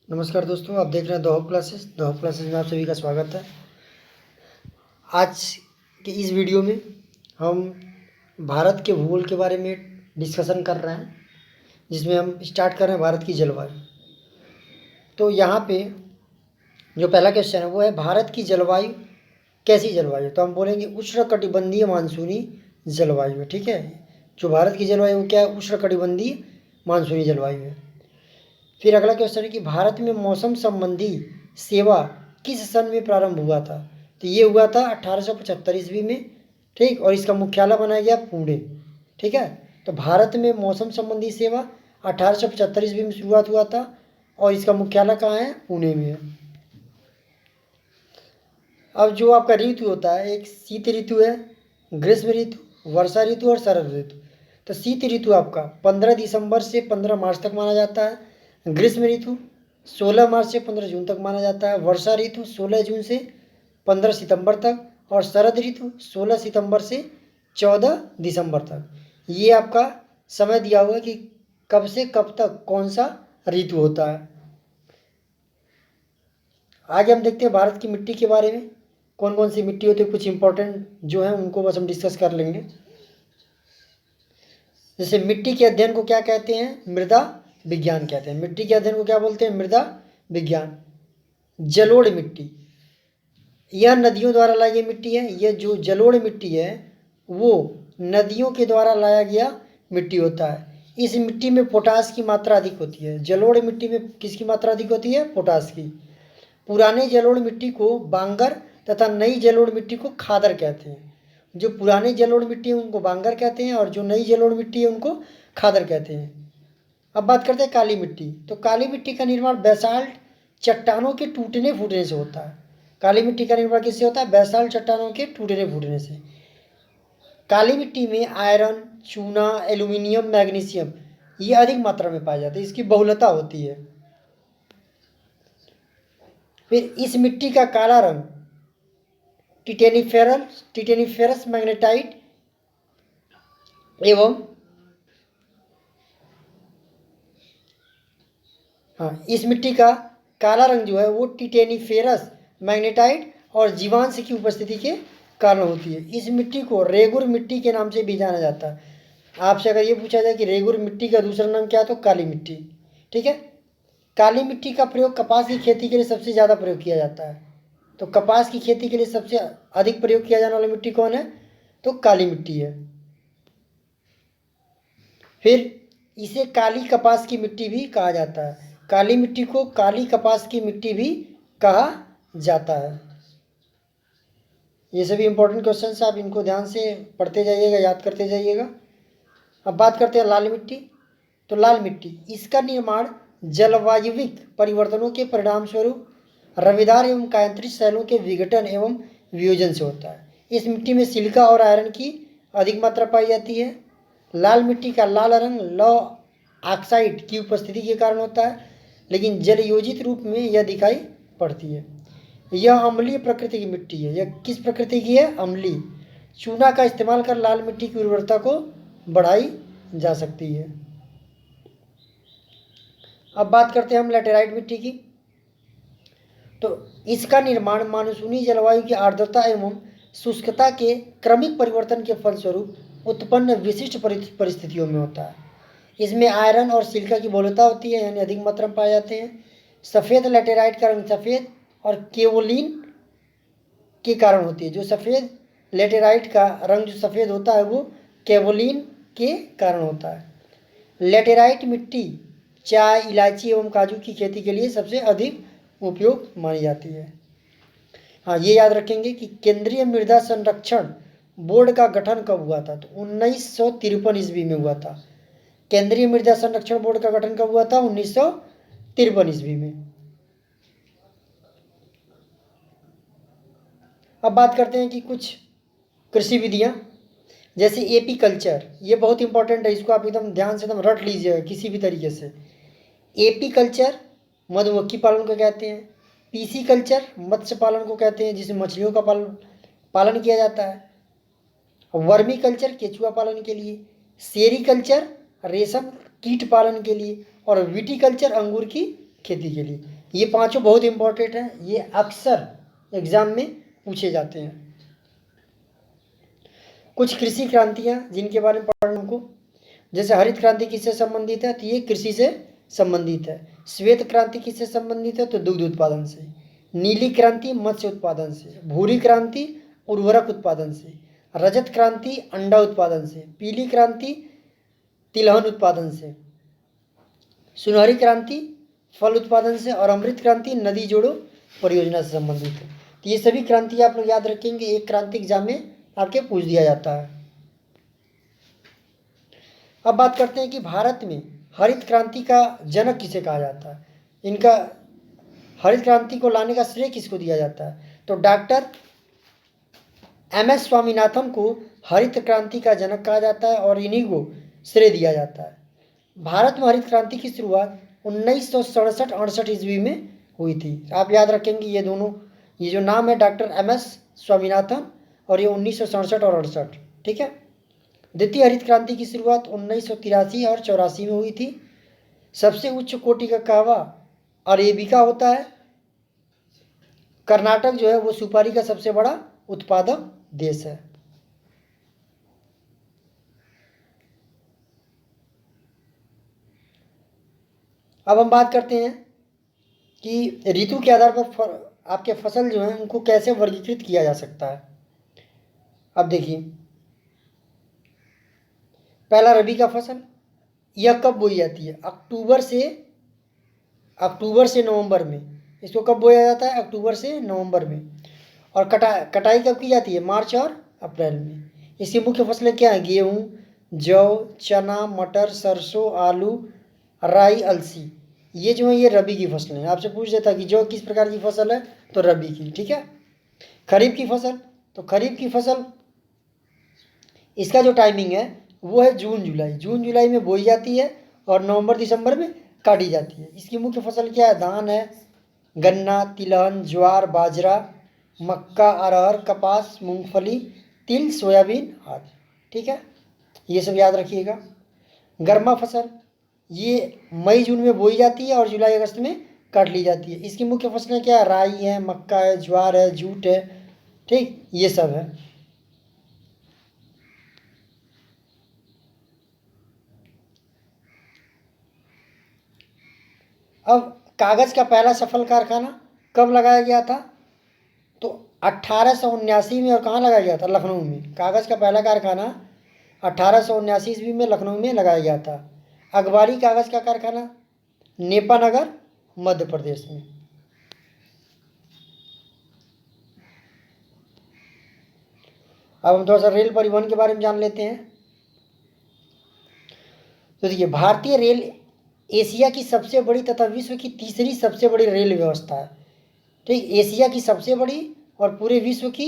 नमस्कार दोस्तों, आप देख रहे हैं द होप क्लासेस में आप सभी का स्वागत है। आज के इस वीडियो में हम भारत के भूगोल के बारे में डिस्कशन कर रहे हैं, जिसमें हम स्टार्ट कर रहे हैं भारत की जलवायु। तो यहाँ पे जो पहला क्वेश्चन है वो है भारत की जलवायु कैसी जलवायु। तो हम बोलेंगे उष्णकटिबंधीय मानसूनी जलवायु है। ठीक है, जो भारत की जलवायु क्या है, उष्णकटिबंधीय मानसूनी जलवायु है। फिर अगला क्वेश्चन है कि भारत में मौसम संबंधी सेवा किस सन में प्रारंभ हुआ था। तो ये हुआ था 1875 ईस्वी में। ठीक, और इसका मुख्यालय बनाया गया पुणे। ठीक है, तो भारत में मौसम संबंधी सेवा 1875 ईस्वी में शुरुआत हुआ था और इसका मुख्यालय कहाँ है, पुणे में है। अब जो आपका ऋतु होता है, एक शीत ऋतु है, ग्रीष्म ऋतु, वर्षा ऋतु और शरद ऋतु। तो शीत ऋतु आपका 15 दिसंबर से 15 मार्च तक माना जाता है। ग्रीष्म ऋतु 16 मार्च से 15 जून तक माना जाता है। वर्षा ऋतु 16 जून से 15 सितंबर तक और शरद ऋतु 16 सितंबर से 14 दिसंबर तक। ये आपका समय दिया हुआ है कि कब से कब तक कौन सा ऋतु होता है। आगे हम देखते हैं भारत की मिट्टी के बारे में, कौन कौन सी मिट्टी होती है। कुछ इंपॉर्टेंट जो है उनको बस हम डिस्कस कर लेंगे। जैसे मिट्टी के अध्ययन को क्या कहते हैं, मृदा विज्ञान कहते हैं। मिट्टी के अध्ययन को क्या बोलते हैं, मृदा विज्ञान। जलोढ़ मिट्टी, यह नदियों द्वारा लाई गई मिट्टी है। यह जो जलोढ़ मिट्टी है वो नदियों के द्वारा लाया गया मिट्टी होता है। इस मिट्टी में पोटास की मात्रा अधिक होती है। जलोढ़ मिट्टी में किसकी मात्रा अधिक होती है, पोटास की। पुराने जलोढ़ मिट्टी को बांगर तथा नई जलोढ़ मिट्टी को खादर कहते हैं। जो पुराने जलोढ़ मिट्टी है उनको बांगर कहते हैं और जो नई जलोढ़ मिट्टी है उनको खादर कहते हैं। अब बात करते हैं काली मिट्टी। तो काली मिट्टी का निर्माण बेसाल्ट चट्टानों के टूटने फूटने से होता है। काली मिट्टी का निर्माण किससे होता है, बेसाल्ट चट्टानों के टूटने फूटने से। काली मिट्टी में आयरन, चूना, एल्यूमिनियम, मैग्नीशियम ये अधिक मात्रा में पाए जाते हैं। इसकी बहुलता होती है। फिर इस मिट्टी का काला रंग टिटेनिफेरस मैग्नेटाइट एवं इस मिट्टी का काला रंग जो है वो टिटेनिफेरस मैग्नेटाइट और जीवांश की उपस्थिति के कारण होती है। इस मिट्टी को रेगुर मिट्टी के नाम से भी जाना जाता है। आपसे अगर ये पूछा जाए कि रेगुर मिट्टी का दूसरा नाम क्या है, तो काली मिट्टी। ठीक है, काली मिट्टी का प्रयोग कपास की खेती के लिए सबसे ज़्यादा प्रयोग किया जाता है। तो कपास की खेती के लिए सबसे अधिक प्रयोग किया जाने वाली मिट्टी कौन है, तो काली मिट्टी है। फिर इसे काली कपास की मिट्टी भी कहा जाता है। काली मिट्टी को काली कपास की मिट्टी भी कहा जाता है। ये सभी इंपॉर्टेंट क्वेश्चन आप इनको ध्यान से पढ़ते जाइएगा, याद करते जाइएगा। अब बात करते हैं लाल मिट्टी। तो लाल मिट्टी, इसका निर्माण जलवायविक परिवर्तनों के परिणाम स्वरूप रवेदार एवं कायांतरित शैलों के विघटन एवं वियोजन से होता है। इस मिट्टी में सिलिका और आयरन की अधिक मात्रा पाई जाती है। लाल मिट्टी का लाल रंग लौह ऑक्साइड की उपस्थिति के कारण होता है, लेकिन जल योजित रूप में यह दिखाई पड़ती है। यह अम्लीय प्रकृति की मिट्टी है। यह किस प्रकृति की है, अम्लीय। चूना का इस्तेमाल कर लाल मिट्टी की उर्वरता को बढ़ाई जा सकती है। अब बात करते हैं हम लैटेराइट मिट्टी की। तो इसका निर्माण मानसूनी जलवायु की आर्द्रता एवं शुष्कता के क्रमिक परिवर्तन के फलस्वरूप उत्पन्न विशिष्ट परिस्थितियों में होता है। इसमें आयरन और सिलिका की बहुलता होती है, यानी अधिक मात्रा में पाए जाते हैं। सफ़ेद लैटेराइट का रंग सफ़ेद और केवोलिन के कारण होती है। जो सफ़ेद लैटेराइट का रंग जो सफ़ेद होता है वो केवोलिन के कारण होता है। लैटेराइट मिट्टी चाय, इलायची एवं काजू की खेती के लिए सबसे अधिक उपयोग मानी जाती है। ये याद रखेंगे कि केंद्रीय मृदा संरक्षण बोर्ड का गठन कब हुआ था, तो 1953 ईस्वी में हुआ था। केंद्रीय मृदा संरक्षण बोर्ड का गठन कब हुआ था, 1953 ईस्वी में। अब बात करते हैं कि कुछ कृषि विधियां, जैसे एपी कल्चर। ये बहुत इंपॉर्टेंट है, इसको आप एकदम ध्यान से एकदम रट लीजिएगा किसी भी तरीके से। एपी कल्चर मधुमक्खी पालन को कहते हैं। पीसी कल्चर मत्स्य पालन को कहते हैं, जिसमें मछलियों का पालन किया जाता है। वर्मी कल्चर केचुआ पालन के लिए। सेरीकल्चर रेशम कीट पालन के लिए। और विटीकल्चर अंगूर की खेती के लिए। ये पांचों बहुत इंपॉर्टेंट हैं, ये अक्सर एग्जाम में पूछे जाते हैं। कुछ कृषि क्रांतियां जिनके बारे में पढ़ना हमको, जैसे हरित क्रांति किससे संबंधित है, तो ये कृषि से संबंधित है। श्वेत क्रांति किससे संबंधित है, तो दुग्ध उत्पादन से। नीली क्रांति मत्स्य उत्पादन से। भूरी क्रांति उर्वरक उत्पादन से। रजत क्रांति अंडा उत्पादन से। पीली क्रांति तिलहन उत्पादन से। सुनहरी क्रांति फल उत्पादन से। और अमृत क्रांति नदी जोड़ो परियोजना से संबंधित है। तो ये सभी क्रांति आप लोग याद रखेंगे, एक क्रांति एग्जाम में आपके पूछ दिया जाता है। अब बात करते हैं कि भारत में हरित क्रांति का जनक किसे कहा जाता है, इनका हरित क्रांति को लाने का श्रेय किसको दिया जाता है, तो डॉक्टर MS स्वामीनाथन को हरित क्रांति का जनक कहा जाता है और इन्हीं को श्रेय दिया जाता है। भारत में हरित क्रांति की शुरुआत 1967-68 ईस्वी में हुई थी। आप याद रखेंगे ये दोनों, ये जो नाम है डॉक्टर MS स्वामीनाथन और ये 1967 और 68, ठीक है। द्वितीय हरित क्रांति की शुरुआत 1983 और 84 में हुई थी। सबसे उच्च कोटि का कहवा अरेबिका होता है। कर्नाटक जो है वो सुपारी का सबसे बड़ा उत्पादक देश है। अब हम बात करते हैं कि ऋतु के आधार पर आपके फसल जो हैं उनको कैसे वर्गीकृत किया जा सकता है। अब देखिए, पहला रबी का फसल, यह कब बोई जाती है, अक्टूबर से नवंबर में। इसको कब बोया जाता है, अक्टूबर से नवंबर में। और कटाई कब की जाती है, मार्च और अप्रैल में। इसकी मुख्य फसलें क्या हैं, गेहूँ, जौ, चना, मटर, सरसों, आलू, राई, अलसी। ये जो है ये रबी की फसलें हैं। आपसे पूछ देता कि जौ किस प्रकार की फसल है, तो रबी की, ठीक है। खरीफ की फसल, तो खरीफ की फसल इसका जो टाइमिंग है वो है जून जुलाई में बोई जाती है और नवंबर दिसंबर में काटी जाती है। इसकी मुख्य फसल क्या है, धान है, गन्ना, तिलहन, ज्वार, बाजरा, मक्का, अरहर, कपास, मूंगफली, तिल, सोयाबीन आदि, ठीक है। ये सब याद रखिएगा। गर्मा फसल ये मई जून में बोई जाती है और जुलाई अगस्त में काट ली जाती है। इसकी मुख्य फसलें क्या है, राई है, मक्का है, ज्वार है, जूट है, ठीक, ये सब है। अब कागज़ का पहला सफल कारखाना कब लगाया गया था, तो 1879 में। और कहाँ लगाया गया था, लखनऊ में। कागज़ का पहला कारखाना 1879 ईस्वी में लखनऊ में लगाया गया था। अखबारी कागज़ का कारखाना नेपानगर मध्य प्रदेश में। अब हम थोड़ा सा रेल परिवहन के बारे में जान लेते हैं। तो देखिए, भारतीय रेल एशिया की सबसे बड़ी तथा विश्व की तीसरी सबसे बड़ी रेल व्यवस्था है, ठीक। एशिया की सबसे बड़ी और पूरे विश्व की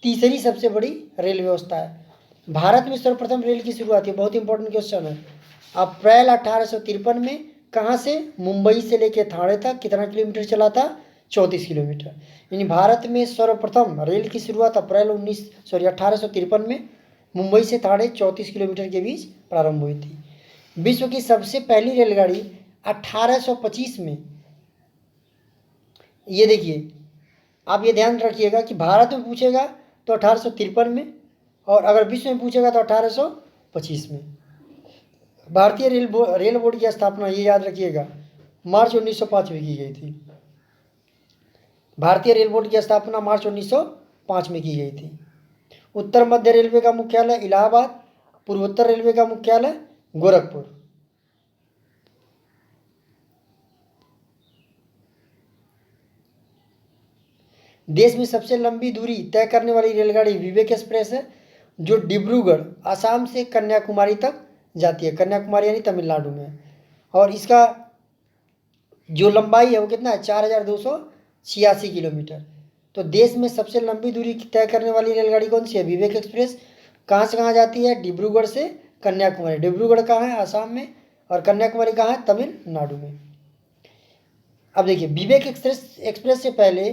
तीसरी सबसे बड़ी रेल व्यवस्था है। भारत में सर्वप्रथम रेल की शुरुआत, है बहुत इंपॉर्टेंट क्वेश्चन है, अप्रैल 1853 में। कहाँ से, मुंबई से लेकर थाने तक कितना किलोमीटर चला था, 34 किलोमीटर। यानी भारत में सर्वप्रथम रेल की शुरुआत 1853 में मुंबई से थाने 34 किलोमीटर के बीच प्रारंभ हुई थी। विश्व की सबसे पहली रेलगाड़ी 1825 में, ये देखिए आप ये ध्यान रखिएगा कि भारत में पूछेगा तो 1853 में, और अगर विश्व में पूछेगा तो 1825 में। भारतीय रेल बोर्ड की स्थापना, ये याद रखिएगा, मार्च 1905 में की गई थी। भारतीय रेल बोर्ड की स्थापना मार्च 1905 में की गई थी। उत्तर मध्य रेलवे का मुख्यालय इलाहाबाद, पूर्वोत्तर रेलवे का मुख्यालय गोरखपुर। देश में सबसे लंबी दूरी तय करने वाली रेलगाड़ी विवेक एक्सप्रेस है, जो डिब्रूगढ़ आसाम से कन्याकुमारी तक जाती है। कन्याकुमारी यानी तमिलनाडु में। और इसका जो लंबाई है वो कितना है, 4286 किलोमीटर। तो देश में सबसे लंबी दूरी तय करने वाली रेलगाड़ी कौन सी है, विवेक एक्सप्रेस। कहाँ से कहाँ जाती है, डिब्रूगढ़ से कन्याकुमारी। डिब्रूगढ़ कहाँ है, आसाम में, और कन्याकुमारी कहाँ है, तमिलनाडु में। अब देखिए, विवेक एक्सप्रेस से पहले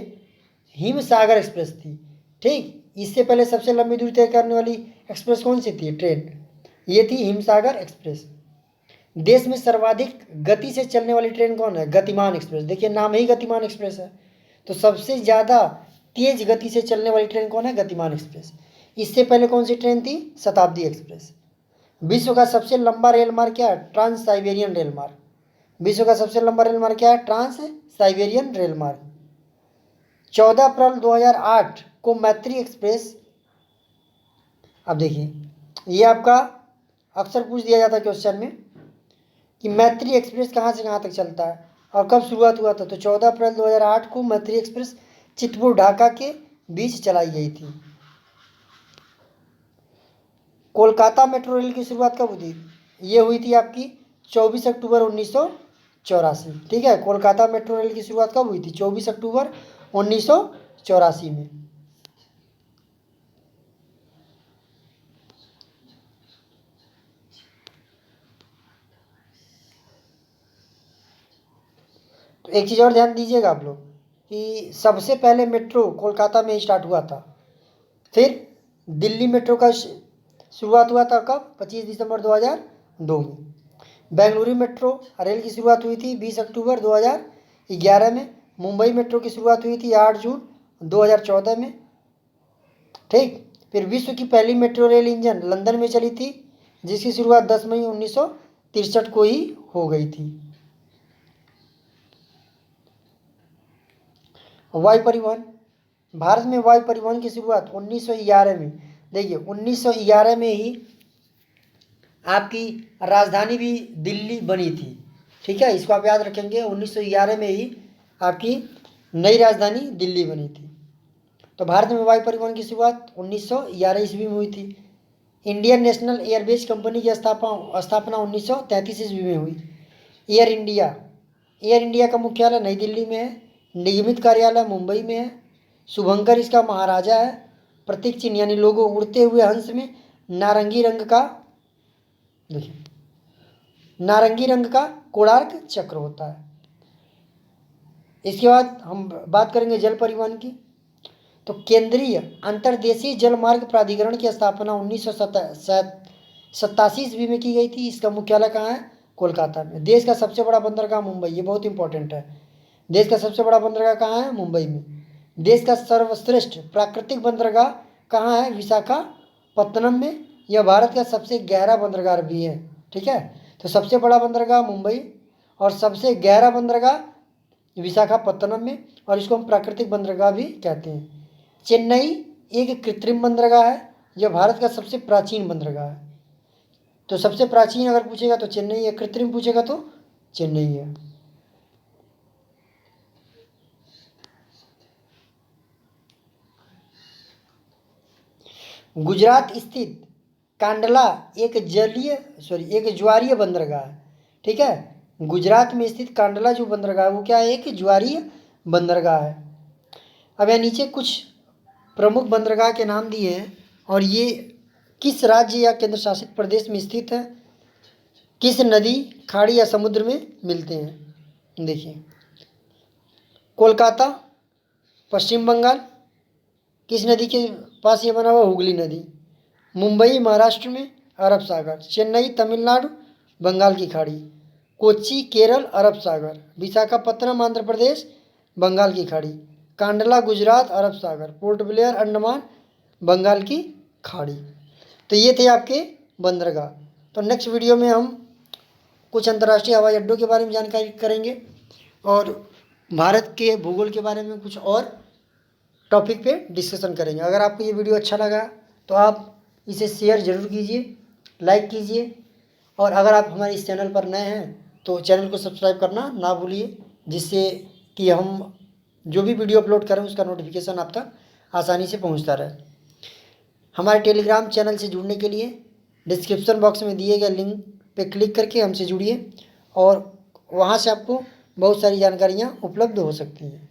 हिमसागर एक्सप्रेस थी, ठीक। इससे पहले सबसे लंबी दूरी तय करने वाली एक्सप्रेस कौन सी थी, ट्रेन, ये थी हिमसागर एक्सप्रेस। देश में सर्वाधिक गति से चलने वाली ट्रेन कौन है? गतिमान एक्सप्रेस। देखिए नाम ही गतिमान एक्सप्रेस है, तो सबसे ज़्यादा तेज गति से चलने वाली ट्रेन कौन है? गतिमान एक्सप्रेस। इससे पहले कौन सी ट्रेन थी? शताब्दी एक्सप्रेस। विश्व का सबसे लंबा रेल मार्ग क्या है? ट्रांस साइबेरियन रेल मार्ग। विश्व का सबसे लंबा रेल मार्ग क्या है? ट्रांस साइबेरियन रेल मार्ग। 14 अप्रैल 2008 को मैत्री एक्सप्रेस, अब देखिए ये आपका अक्सर पूछ दिया जाता है क्वेश्चन में कि मैत्री एक्सप्रेस कहाँ से कहाँ तक चलता है और कब शुरुआत हुआ था? तो 14 अप्रैल 2008 को मैत्री एक्सप्रेस चितपुर ढाका के बीच चलाई गई थी। कोलकाता मेट्रो रेल की शुरुआत कब हुई थी? ये हुई थी आपकी 24 अक्टूबर 1984। ठीक है, कोलकाता मेट्रो रेल की शुरुआत कब हुई थी? 24 अक्टूबर 1984 में। तो एक चीज़ और ध्यान दीजिएगा आप लोग कि सबसे पहले मेट्रो कोलकाता में स्टार्ट हुआ था, फिर दिल्ली मेट्रो का शुरुआत हुआ था कब? 25 दिसंबर 2002 में। बेंगलुरु मेट्रो रेल की शुरुआत हुई थी 20 अक्टूबर 2011 में। मुंबई मेट्रो की शुरुआत हुई थी 8 जून 2014 में। ठीक, फिर विश्व की पहली मेट्रो रेल इंजन लंदन में चली थी, जिसकी शुरुआत 10 मई 1963 को ही हो गई थी। वायु परिवहन, भारत में वायु परिवहन की शुरुआत 1911 में। देखिए 1911 में ही आपकी राजधानी भी दिल्ली बनी थी। ठीक है, इसको आप याद रखेंगे, 1911 में ही आपकी नई राजधानी दिल्ली बनी थी। तो भारत में वायु परिवहन की शुरुआत 1911 ईस्वी में हुई थी। इंडियन नेशनल एयरवेज कंपनी की स्थापना 1933 ईस्वी में हुई। एयर इंडिया का मुख्यालय नई दिल्ली में है। निगमित कार्यालय मुंबई में है। शुभंकर इसका महाराजा है। प्रतीक चिन्ह यानी लोगो उड़ते हुए हंस में नारंगी रंग का, देखिए नारंगी रंग का कोणार्क चक्र होता है। इसके बाद हम बात करेंगे जल परिवहन की। तो केंद्रीय अंतर्देशीय जल मार्ग प्राधिकरण की स्थापना 1987 ईस्वी में की गई थी। इसका मुख्यालय कहाँ है? कोलकाता में। देश का सबसे बड़ा बंदरगाह मुंबई, ये बहुत इंपॉर्टेंट है। देश का सबसे बड़ा बंदरगाह कहाँ है? मुंबई में। देश का सर्वश्रेष्ठ प्राकृतिक बंदरगाह कहाँ है? विशाखापत्तनम में। यह भारत का सबसे गहरा बंदरगाह भी है। ठीक है, तो सबसे बड़ा बंदरगाह मुंबई और सबसे गहरा बंदरगाह विशाखापत्तनम में, और इसको हम प्राकृतिक बंदरगाह भी कहते हैं। चेन्नई एक कृत्रिम बंदरगाह है, यह भारत का सबसे प्राचीन बंदरगाह है। तो सबसे प्राचीन अगर पूछेगा तो चेन्नई है, कृत्रिम पूछेगा तो चेन्नई है। गुजरात स्थित कांडला एक ज्वारीय बंदरगाह है। ठीक है, गुजरात में स्थित कांडला जो बंदरगाह है वो क्या है? एक ज्वारीय बंदरगाह है। अब यहाँ नीचे कुछ प्रमुख बंदरगाह के नाम दिए हैं और ये किस राज्य या केंद्र शासित प्रदेश में स्थित है, किस नदी, खाड़ी या समुद्र में मिलते हैं। देखिए कोलकाता पश्चिम बंगाल, किस नदी के पास ये बना हुआ? हुगली नदी। मुंबई महाराष्ट्र में, अरब सागर। चेन्नई तमिलनाडु, बंगाल की खाड़ी। कोच्चि केरल, अरब सागर। विशाखापत्तनम आंध्र प्रदेश, बंगाल की खाड़ी। कांडला गुजरात, अरब सागर। पोर्ट ब्लेयर अंडमान, बंगाल की खाड़ी। तो ये थे आपके बंदरगाह। तो नेक्स्ट वीडियो में हम कुछ अंतर्राष्ट्रीय हवाई अड्डों के बारे में जानकारी करेंगे और भारत के भूगोल के बारे में कुछ और टॉपिक पे डिस्कशन करेंगे। अगर आपको ये वीडियो अच्छा लगा तो आप इसे शेयर ज़रूर कीजिए, लाइक कीजिए, और अगर आप हमारे इस चैनल पर नए हैं तो चैनल को सब्सक्राइब करना ना भूलिए, जिससे कि हम जो भी वीडियो अपलोड करें उसका नोटिफिकेशन आप तक आसानी से पहुंचता रहे। हमारे टेलीग्राम चैनल से जुड़ने के लिए डिस्क्रिप्शन बॉक्स में दिए गए लिंक पे क्लिक करके हमसे जुड़िए और वहां से आपको बहुत सारी जानकारियाँ उपलब्ध हो सकती हैं।